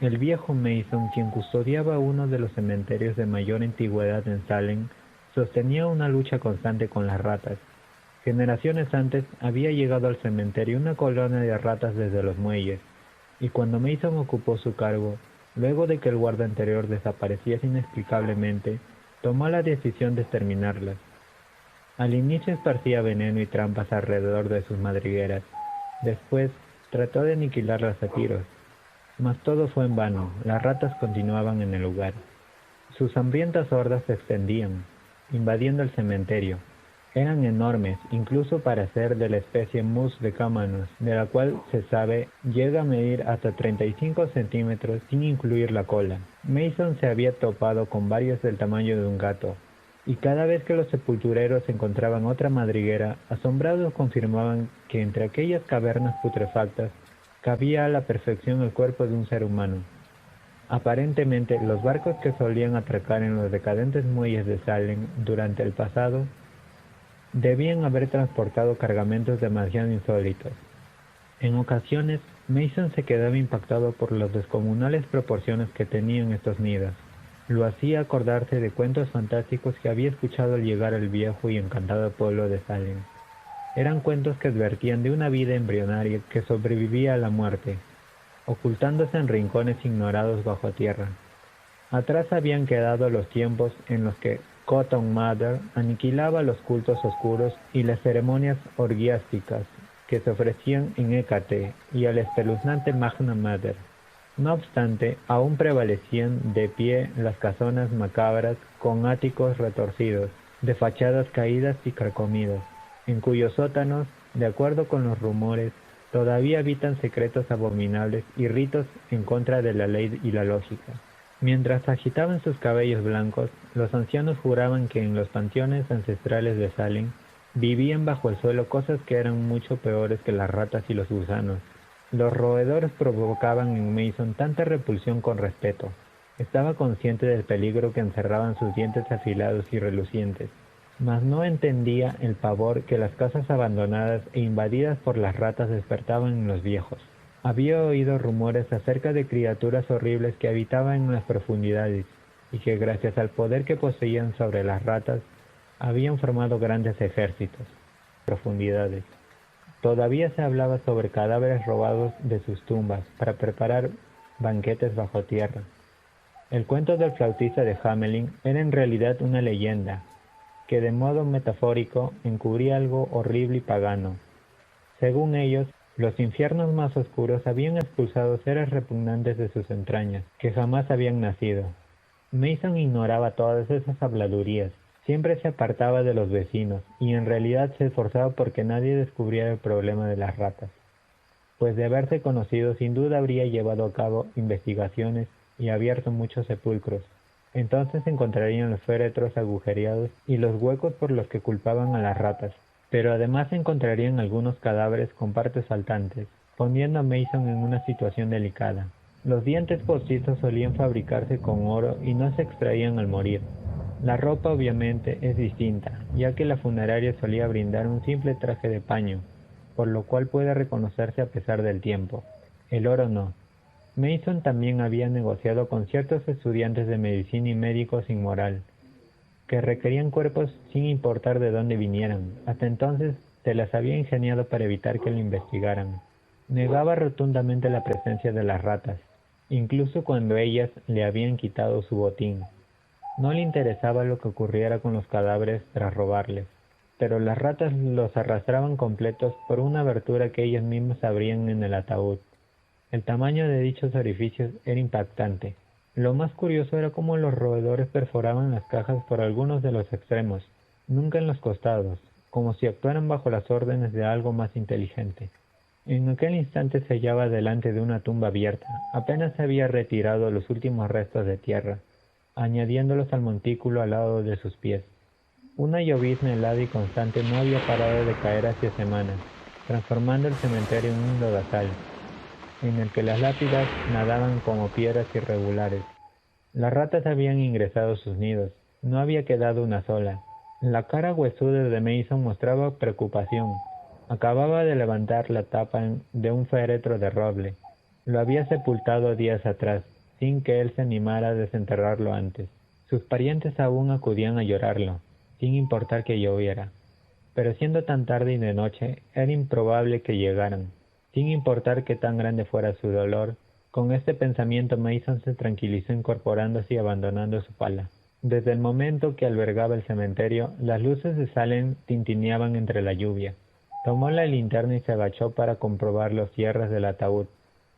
El viejo Mason, quien custodiaba uno de los cementerios de mayor antigüedad en Salem, sostenía una lucha constante con las ratas. Generaciones antes había llegado al cementerio una colonia de ratas desde los muelles, y cuando Mason ocupó su cargo, luego de que el guarda anterior desapareciese inexplicablemente, tomó la decisión de exterminarlas. Al inicio esparcía veneno y trampas alrededor de sus madrigueras. Después, trató de aniquilarlas a tiros. Mas todo fue en vano, las ratas continuaban en el lugar. Sus hambrientas hordas se extendían, invadiendo el cementerio. Eran enormes, incluso para ser de la especie Mus decamanus, de la cual se sabe llega a medir hasta 35 centímetros sin incluir la cola. Mason se había topado con varios del tamaño de un gato, y cada vez que los sepultureros encontraban otra madriguera, asombrados confirmaban que entre aquellas cavernas putrefactas cabía a la perfección el cuerpo de un ser humano. Aparentemente, los barcos que solían atracar en los decadentes muelles de Salem durante el pasado debían haber transportado cargamentos demasiado insólitos. En ocasiones, Mason se quedaba impactado por las descomunales proporciones que tenían estos nidos. Lo hacía acordarse de cuentos fantásticos que había escuchado al llegar al viejo y encantado pueblo de Salem. Eran cuentos que advertían de una vida embrionaria que sobrevivía a la muerte, ocultándose en rincones ignorados bajo tierra. Atrás habían quedado los tiempos en los que Cotton Mather aniquilaba los cultos oscuros y las ceremonias orgiásticas que se ofrecían en Hécate y al espeluznante Magna Mater. No obstante, aún prevalecían de pie las casonas macabras con áticos retorcidos, de fachadas caídas y carcomidas, en cuyos sótanos, de acuerdo con los rumores, todavía habitan secretos abominables y ritos en contra de la ley y la lógica. Mientras agitaban sus cabellos blancos, los ancianos juraban que en los panteones ancestrales de Salem vivían bajo el suelo cosas que eran mucho peores que las ratas y los gusanos. Los roedores provocaban en Mason tanta repulsión con respeto. Estaba consciente del peligro que encerraban sus dientes afilados y relucientes, mas no entendía el pavor que las casas abandonadas e invadidas por las ratas despertaban en los viejos. Había oído rumores acerca de criaturas horribles que habitaban en las profundidades y que gracias al poder que poseían sobre las ratas habían formado grandes ejércitos. Profundidades. Todavía se hablaba sobre cadáveres robados de sus tumbas para preparar banquetes bajo tierra. El cuento del flautista de Hamelin era en realidad una leyenda que de modo metafórico encubría algo horrible y pagano. Según ellos, los infiernos más oscuros habían expulsado seres repugnantes de sus entrañas, que jamás habían nacido. Mason ignoraba todas esas habladurías, siempre se apartaba de los vecinos, y en realidad se esforzaba porque nadie descubriera el problema de las ratas, pues de haberse conocido sin duda habría llevado a cabo investigaciones y abierto muchos sepulcros. Entonces encontrarían los féretros agujereados y los huecos por los que culpaban a las ratas. Pero además encontrarían algunos cadáveres con partes saltantes, poniendo a Mason en una situación delicada. Los dientes postizos solían fabricarse con oro y no se extraían al morir. La ropa obviamente es distinta, ya que la funeraria solía brindar un simple traje de paño, por lo cual puede reconocerse a pesar del tiempo. El oro no. Mason también había negociado con ciertos estudiantes de medicina y médicos sin moral, que requerían cuerpos sin importar de dónde vinieran. Hasta entonces se las había ingeniado para evitar que lo investigaran. Negaba rotundamente la presencia de las ratas, incluso cuando ellas le habían quitado su botín. No le interesaba lo que ocurriera con los cadáveres tras robarles, pero las ratas los arrastraban completos por una abertura que ellas mismas abrían en el ataúd. El tamaño de dichos orificios era impactante. Lo más curioso era cómo los roedores perforaban las cajas por algunos de los extremos, nunca en los costados, como si actuaran bajo las órdenes de algo más inteligente. En aquel instante se hallaba delante de una tumba abierta. Apenas se había retirado los últimos restos de tierra, añadiéndolos al montículo al lado de sus pies. Una llovizna helada y constante no había parado de caer hacía semanas, transformando el cementerio en un lodazal, en el que las lápidas nadaban como piedras irregulares. Las ratas habían ingresado a sus nidos. No había quedado una sola. La cara huesuda de Mason mostraba preocupación. Acababa de levantar la tapa de un féretro de roble. Lo había sepultado días atrás. sin que él se animara a desenterrarlo antes. Sus parientes aún acudían a llorarlo, sin importar que lloviera. Pero siendo tan tarde y de noche, era improbable que llegaran. Sin importar qué tan grande fuera su dolor, con este pensamiento Mason se tranquilizó incorporándose y abandonando su pala. Desde el momento que albergaba el cementerio, las luces de Salem tintineaban entre la lluvia. Tomó la linterna y se agachó para comprobar los cierres del ataúd.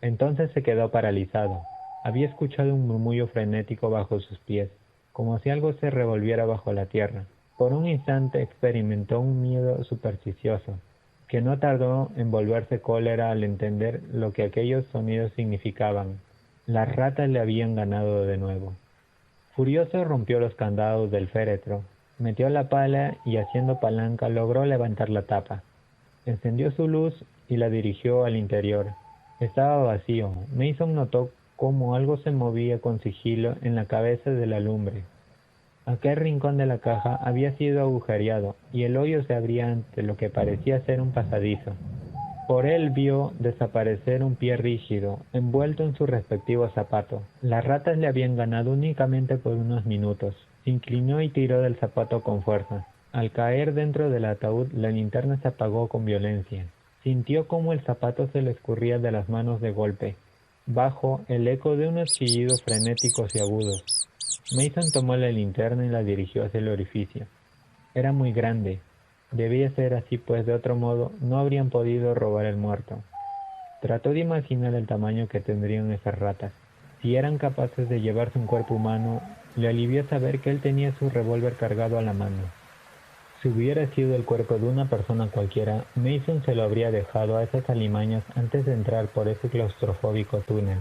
Entonces se quedó paralizado. Había escuchado un murmullo frenético bajo sus pies, como si algo se revolviera bajo la tierra. Por un instante experimentó un miedo supersticioso, que no tardó en volverse cólera al entender lo que aquellos sonidos significaban. Las ratas le habían ganado de nuevo. Furioso rompió los candados del féretro, metió la pala y haciendo palanca logró levantar la tapa. Encendió su luz y la dirigió al interior. Estaba vacío. Mason notó cómo algo se movía con sigilo en la cabeza de la lumbre. Aquel rincón de la caja había sido agujereado y el hoyo se abría ante lo que parecía ser un pasadizo. Por él vio desaparecer un pie rígido, envuelto en su respectivo zapato. Las ratas le habían ganado únicamente por unos minutos. Se inclinó y tiró del zapato con fuerza. Al caer dentro del ataúd, la linterna se apagó con violencia. Sintió cómo el zapato se le escurría de las manos de golpe, bajo el eco de unos chillidos frenéticos y agudos. Mason tomó la linterna y la dirigió hacia el orificio. Era muy grande. Debía ser así, pues de otro modo no habrían podido robar el muerto. Trató de imaginar el tamaño que tendrían esas ratas. Si eran capaces de llevarse un cuerpo humano, le alivió saber que él tenía su revólver cargado a la mano. Si hubiera sido el cuerpo de una persona cualquiera, Mason se lo habría dejado a esas alimañas antes de entrar por ese claustrofóbico túnel.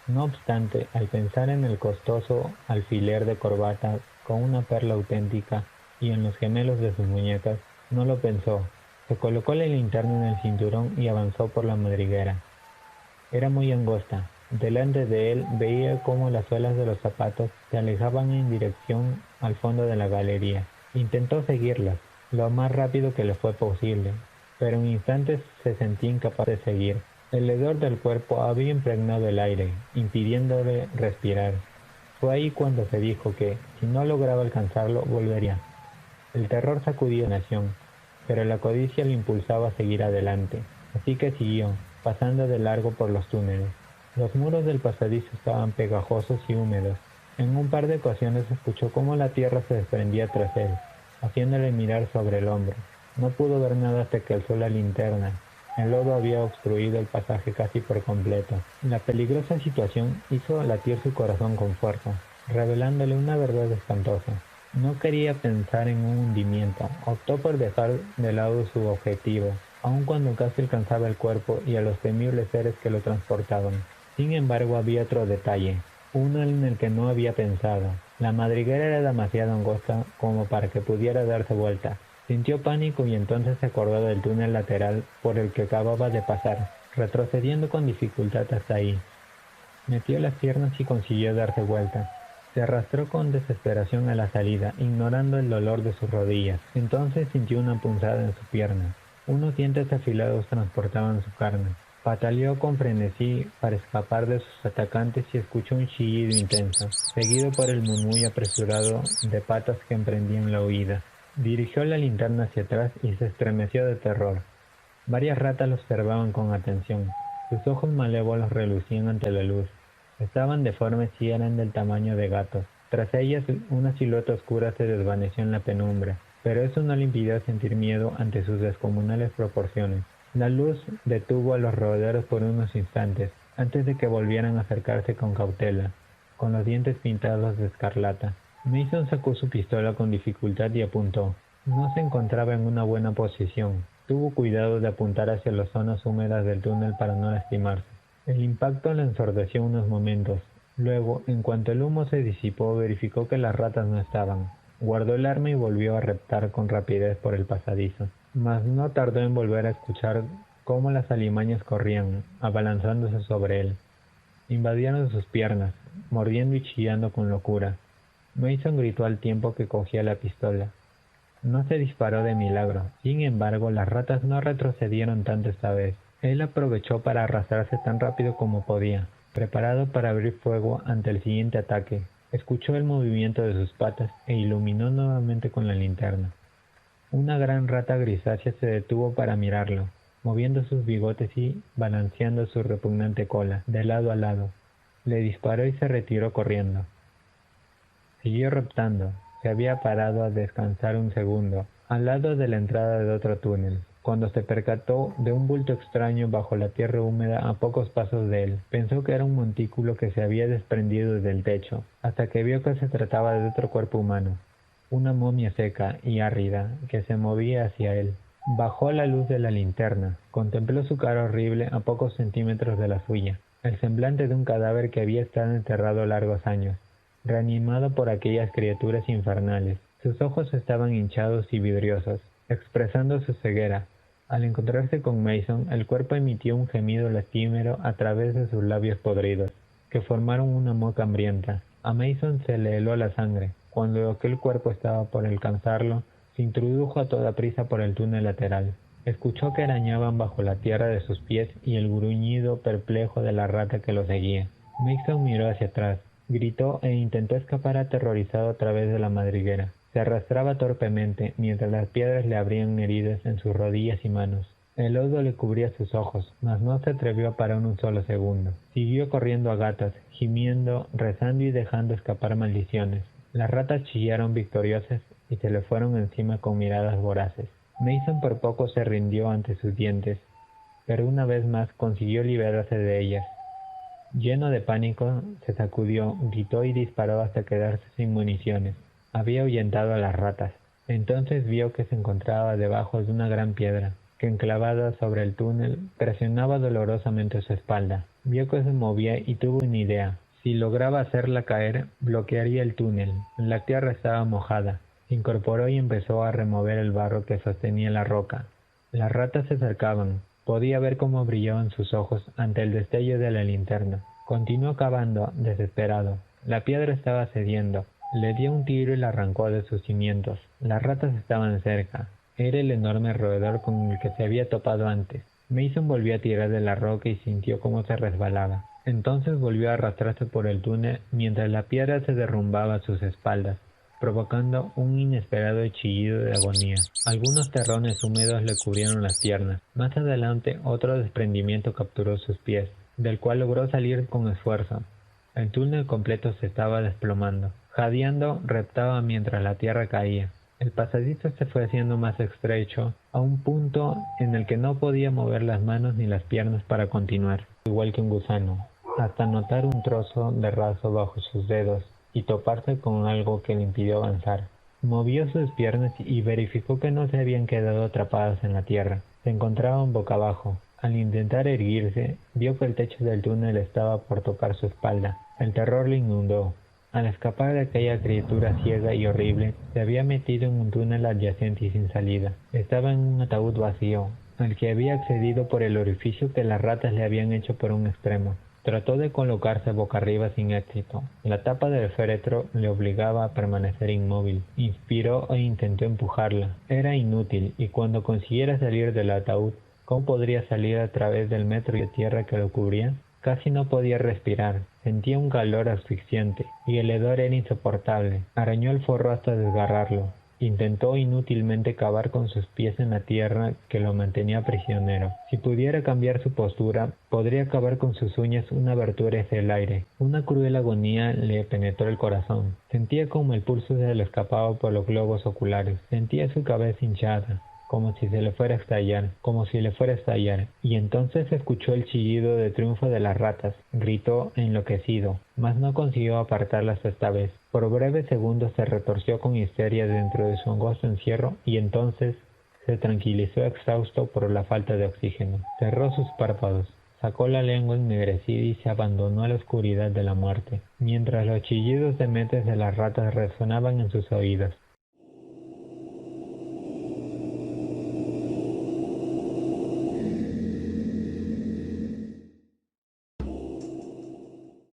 No obstante, al pensar en el costoso alfiler de corbata con una perla auténtica y en los gemelos de sus muñecas, no lo pensó. Se colocó la linterna en el cinturón y avanzó por la madriguera. Era muy angosta. Delante de él veía cómo las suelas de los zapatos se alejaban en dirección al fondo de la galería. Intentó seguirlas, lo más rápido que le fue posible, pero en instantes se sentía incapaz de seguir. El hedor del cuerpo había impregnado el aire, impidiéndole respirar. Fue ahí cuando se dijo que, si no lograba alcanzarlo, volvería. El terror sacudía a la nación, pero la codicia le impulsaba a seguir adelante, así que siguió, pasando de largo por los túneles. Los muros del pasadizo estaban pegajosos y húmedos. En un par de ocasiones escuchó cómo la tierra se desprendía tras él, haciéndole mirar sobre el hombro. No pudo ver nada hasta que alzó la linterna. El lodo había obstruido el pasaje casi por completo. La peligrosa situación hizo latir su corazón con fuerza, revelándole una verdad espantosa. No quería pensar en un hundimiento. Optó por dejar de lado su objetivo, aun cuando casi alcanzaba el cuerpo y a los temibles seres que lo transportaban. Sin embargo, había otro detalle, uno en el que no había pensado. La madriguera era demasiado angosta como para que pudiera darse vuelta. Sintió pánico y entonces se acordó del túnel lateral por el que acababa de pasar, retrocediendo con dificultad hasta ahí. Metió las piernas y consiguió darse vuelta. Se arrastró con desesperación a la salida, ignorando el dolor de sus rodillas. Entonces sintió una punzada en su pierna. Unos dientes afilados transportaban su carne. Pataleó con frenesí para escapar de sus atacantes y escuchó un chillido intenso, seguido por el murmullo apresurado de patas que emprendían la huida. Dirigió la linterna hacia atrás y se estremeció de terror. Varias ratas lo observaban con atención. Sus ojos malévolos relucían ante la luz. Estaban deformes y eran del tamaño de gatos. Tras ellas, una silueta oscura se desvaneció en la penumbra, pero eso no le impidió sentir miedo ante sus descomunales proporciones. La luz detuvo a los roedores por unos instantes, antes de que volvieran a acercarse con cautela, con los dientes pintados de escarlata. Mason sacó su pistola con dificultad y apuntó. No se encontraba en una buena posición. Tuvo cuidado de apuntar hacia las zonas húmedas del túnel para no lastimarse. El impacto le ensordeció unos momentos. Luego, en cuanto el humo se disipó, verificó que las ratas no estaban. Guardó el arma y volvió a reptar con rapidez por el pasadizo. Mas no tardó en volver a escuchar cómo las alimañas corrían, abalanzándose sobre él. Invadieron sus piernas, mordiendo y chillando con locura. Mason gritó al tiempo que cogía la pistola. No se disparó de milagro. Sin embargo, las ratas no retrocedieron tanto esta vez. Él aprovechó para arrastrarse tan rápido como podía. preparado para abrir fuego ante el siguiente ataque. Escuchó el movimiento de sus patas e iluminó nuevamente con la linterna. Una gran rata grisácea se detuvo para mirarlo, moviendo sus bigotes y balanceando su repugnante cola de lado a lado. Le disparó y se retiró corriendo. Siguió reptando. Se había parado a descansar un segundo, al lado de la entrada de otro túnel, cuando se percató de un bulto extraño bajo la tierra húmeda a pocos pasos de él. Pensó que era un montículo que se había desprendido del techo, hasta que vio que se trataba de otro cuerpo humano, una momia seca y árida que se movía hacia él. Bajó la luz de la linterna, contempló su cara horrible a pocos centímetros de la suya, el semblante de un cadáver que había estado enterrado largos años, reanimado por aquellas criaturas infernales. Sus ojos estaban hinchados y vidriosos, expresando su ceguera. Al encontrarse con Mason, el cuerpo emitió un gemido lastimero a través de sus labios podridos, que formaron una moca hambrienta. A Mason se le heló la sangre. Cuando aquel cuerpo estaba por alcanzarlo, se introdujo a toda prisa por el túnel lateral. Escuchó que arañaban bajo la tierra de sus pies y el gruñido perplejo de la rata que lo seguía. Mason miró hacia atrás, gritó e intentó escapar aterrorizado a través de la madriguera. Se arrastraba torpemente mientras las piedras le abrían heridas en sus rodillas y manos. El lodo le cubría sus ojos, mas no se atrevió a parar un solo segundo. Siguió corriendo a gatas, gimiendo, rezando y dejando escapar maldiciones. Las ratas chillaron victoriosas y se le fueron encima con miradas voraces. Mason por poco se rindió ante sus dientes, pero una vez más consiguió liberarse de ellas. Lleno de pánico, se sacudió, gritó y disparó hasta quedarse sin municiones. Había ahuyentado a las ratas. Entonces vio que se encontraba debajo de una gran piedra, que enclavada sobre el túnel, presionaba dolorosamente su espalda. Vio que se movía y tuvo una idea. Si lograba hacerla caer, bloquearía el túnel. La tierra estaba mojada. Se incorporó y empezó a remover el barro que sostenía la roca. Las ratas se acercaban. Podía ver cómo brillaban sus ojos ante el destello de la linterna. Continuó cavando, desesperado. La piedra estaba cediendo. Le dio un tiro y la arrancó de sus cimientos. Las ratas estaban cerca. Era el enorme roedor con el que se había topado antes. Mason volvió a tirar de la roca y sintió cómo se resbalaba. Entonces volvió a arrastrarse por el túnel mientras la piedra se derrumbaba a sus espaldas, provocando un inesperado chillido de agonía. Algunos terrones húmedos le cubrieron las piernas. Más adelante, otro desprendimiento capturó sus pies, del cual logró salir con esfuerzo. El túnel completo se estaba desplomando. Jadeando, reptaba mientras la tierra caía. El pasadizo se fue haciendo más estrecho, a un punto en el que no podía mover las manos ni las piernas para continuar, igual que un gusano, hasta notar un trozo de raso bajo sus dedos y toparse con algo que le impidió avanzar. Movió sus piernas y verificó que no se habían quedado atrapadas en la tierra. Se encontraban boca abajo. Al intentar erguirse, vio que el techo del túnel estaba por tocar su espalda. El terror le inundó. Al escapar de aquella criatura ciega y horrible, se había metido en un túnel adyacente y sin salida. Estaba en un ataúd vacío, al que había accedido por el orificio que las ratas le habían hecho por un extremo. Trató de colocarse boca arriba sin éxito. La tapa del féretro le obligaba a permanecer inmóvil. Inspiró e intentó empujarla. Era inútil, y cuando consiguiera salir del ataúd, ¿cómo podría salir a través del metro de tierra que lo cubría? Casi no podía respirar. Sentía un calor asfixiante, y el hedor era insoportable. Arañó el forro hasta desgarrarlo. Intentó inútilmente cavar con sus pies en la tierra que lo mantenía prisionero. Si pudiera cambiar su postura, podría cavar con sus uñas una abertura hacia el aire. Una cruel agonía le penetró el corazón. Sentía como el pulso se le escapaba por los globos oculares. Sentía su cabeza hinchada, como si le fuera a estallar, y entonces escuchó el chillido de triunfo de las ratas. Gritó enloquecido, mas no consiguió apartarlas esta vez. Por breves segundos se retorció con histeria dentro de su angosto encierro, y entonces se tranquilizó exhausto por la falta de oxígeno. Cerró sus párpados, sacó la lengua ennegrecida y se abandonó a la oscuridad de la muerte, mientras los chillidos dementes de las ratas resonaban en sus oídos.